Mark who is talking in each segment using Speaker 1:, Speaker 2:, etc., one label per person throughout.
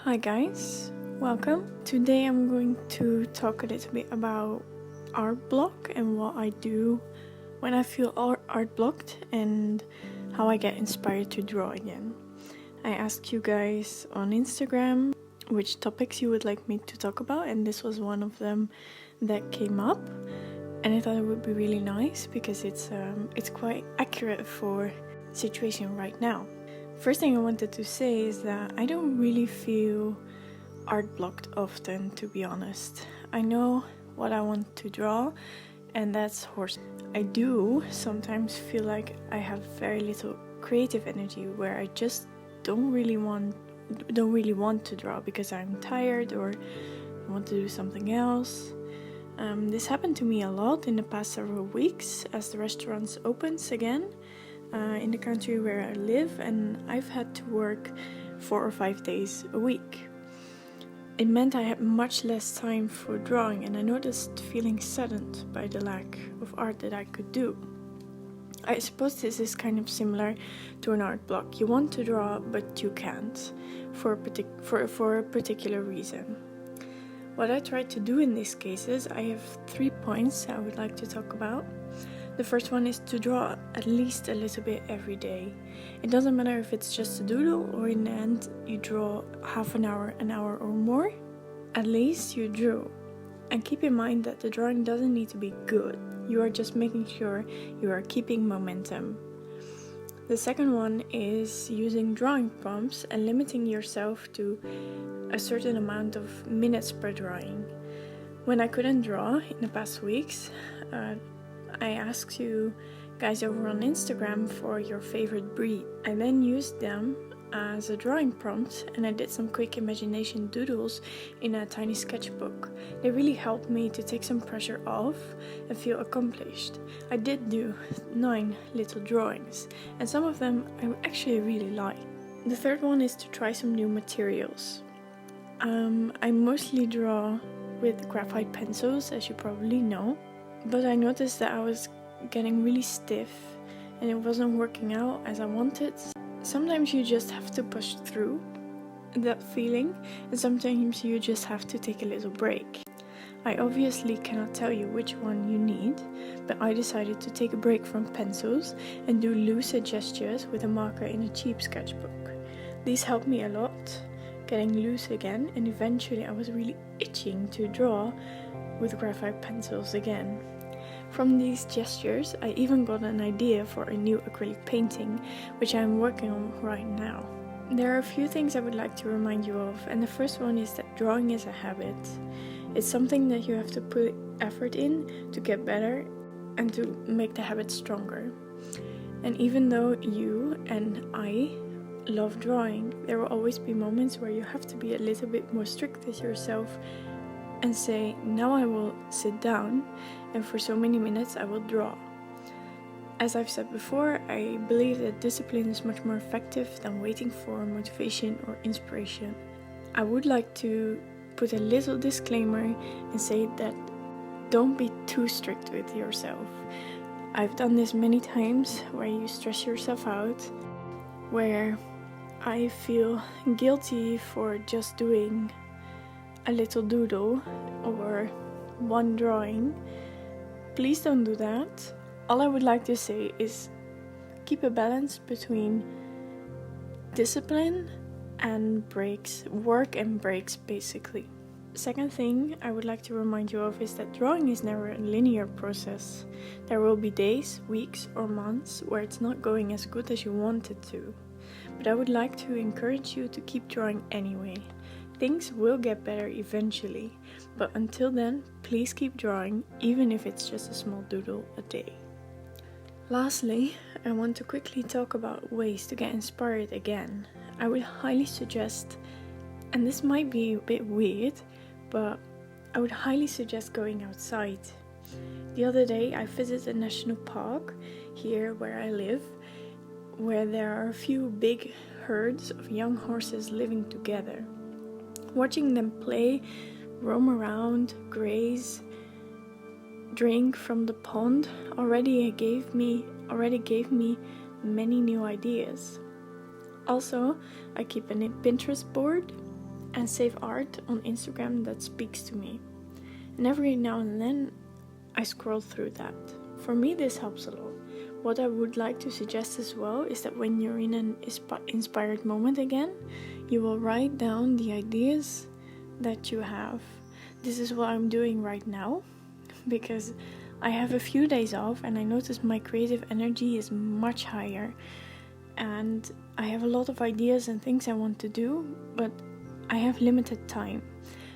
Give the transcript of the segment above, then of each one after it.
Speaker 1: Hi guys, welcome. Today I'm going to talk a little bit about art block and what I do when I feel art blocked and how I get inspired to draw again. I asked you guys on Instagram which topics you would like me to talk about, and this was one of them that came up, and I thought it would be really nice because it's quite accurate for the situation right now. First thing I wanted to say is that I don't really feel art blocked often, to be honest. I know what I want to draw, and that's horse. I do sometimes feel like I have very little creative energy where I just don't really want to draw because I'm tired or want to do something else. This happened to me a lot in the past several weeks as the restaurants opens again. In the country where I live, and I've had to work 4 or 5 days a week. It meant I had much less time for drawing, and I noticed feeling saddened by the lack of art that I could do. I suppose this is kind of similar to an art block. You want to draw, but you can't for a particular reason. What I try to do in these cases, I have 3 points I would like to talk about. The first one is to draw at least a little bit every day. It doesn't matter if it's just a doodle or in the end you draw half an hour or more. At least you drew. And keep in mind that the drawing doesn't need to be good. You are just making sure you are keeping momentum. The second one is using drawing prompts and limiting yourself to a certain amount of minutes per drawing. When I couldn't draw in the past weeks, I asked you guys over on Instagram for your favorite breed. I then used them as a drawing prompt, and I did some quick imagination doodles in a tiny sketchbook. They really helped me to take some pressure off and feel accomplished. I did do 9 little drawings, and some of them I actually really like. The third one is to try some new materials. I mostly draw with graphite pencils, as you probably know. But I noticed that I was getting really stiff and it wasn't working out as I wanted. Sometimes you just have to push through that feeling, and sometimes you just have to take a little break. I obviously cannot tell you which one you need, but I decided to take a break from pencils and do looser gestures with a marker in a cheap sketchbook. These helped me a lot, getting loose again, and eventually I was really itching to draw with graphite pencils again. From these gestures, I even got an idea for a new acrylic painting, which I'm working on right now. There are a few things I would like to remind you of, and the first one is that drawing is a habit. It's something that you have to put effort in to get better and to make the habit stronger. And even though you and I love drawing, there will always be moments where you have to be a little bit more strict with yourself and say, now I will sit down and for so many minutes I will draw. As I've said before, I believe that discipline is much more effective than waiting for motivation or inspiration. I would like to put a little disclaimer and say that don't be too strict with yourself. I've done this many times where you stress yourself out, where I feel guilty for just doing a little doodle or one drawing. Please don't do that. All I would like to say is keep a balance between discipline and breaks, work and breaks basically. Second thing I would like to remind you of is that drawing is never a linear process. There will be days, weeks or months where it's not going as good as you want it to. But I would like to encourage you to keep drawing anyway. Things will get better eventually, but until then, please keep drawing, even if it's just a small doodle a day. Lastly, I want to quickly talk about ways to get inspired again. I would highly suggest, and this might be a bit weird, but I would highly suggest going outside. The other day, I visited a national park here where I live, where there are a few big herds of young horses living together. Watching them play, roam around, graze, drink from the pond already gave me many new ideas. Also, I keep a Pinterest board and save art on Instagram that speaks to me. And every now and then I scroll through that. For me, this helps a lot. What I would like to suggest as well is that when you're in an inspired moment again, you will write down the ideas that you have. This is what I'm doing right now, because I have a few days off and I notice my creative energy is much higher, and I have a lot of ideas and things I want to do, but I have limited time.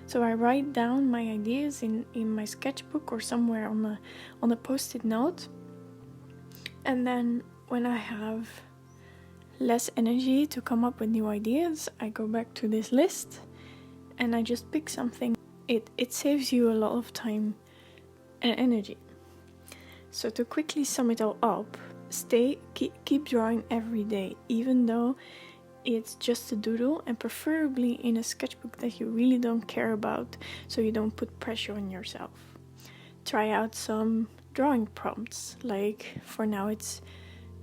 Speaker 1: So I write down my ideas in my sketchbook or somewhere on a post-it note, and then when I have less energy to come up with new ideas, I go back to this list and I just pick something. It saves you a lot of time and energy. So to quickly sum it all up, keep drawing every day, even though it's just a doodle, and preferably in a sketchbook that you really don't care about, so you don't put pressure on yourself. Try out some drawing prompts, like for now it's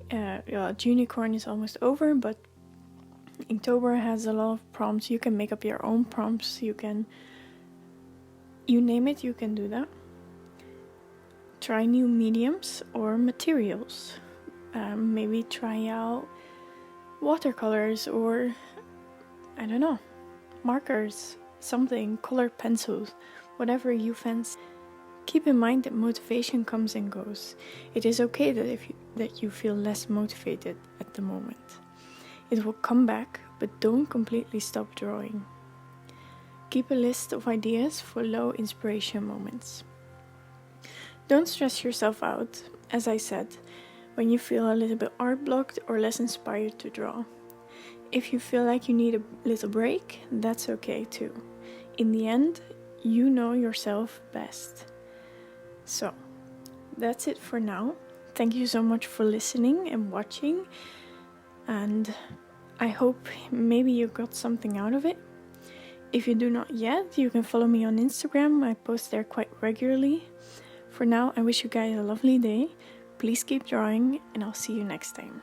Speaker 1: Unicorn is almost over, but Inktober has a lot of prompts. You can make up your own prompts, you name it, you can do that. Try new mediums or materials. Maybe try out watercolors or, I don't know, markers, something, colored pencils, whatever you fancy. Keep in mind that motivation comes and goes. It is okay that you feel less motivated at the moment. It will come back, but don't completely stop drawing. Keep a list of ideas for low inspiration moments. Don't stress yourself out, as I said, when you feel a little bit art blocked or less inspired to draw. If you feel like you need a little break, that's okay too. In the end, you know yourself best. So, that's it for now. Thank you so much for listening and watching, and I hope maybe you got something out of it. If you do not yet, you can follow me on Instagram. I post there quite regularly. For now, I wish you guys a lovely day. Please keep drawing, and I'll see you next time.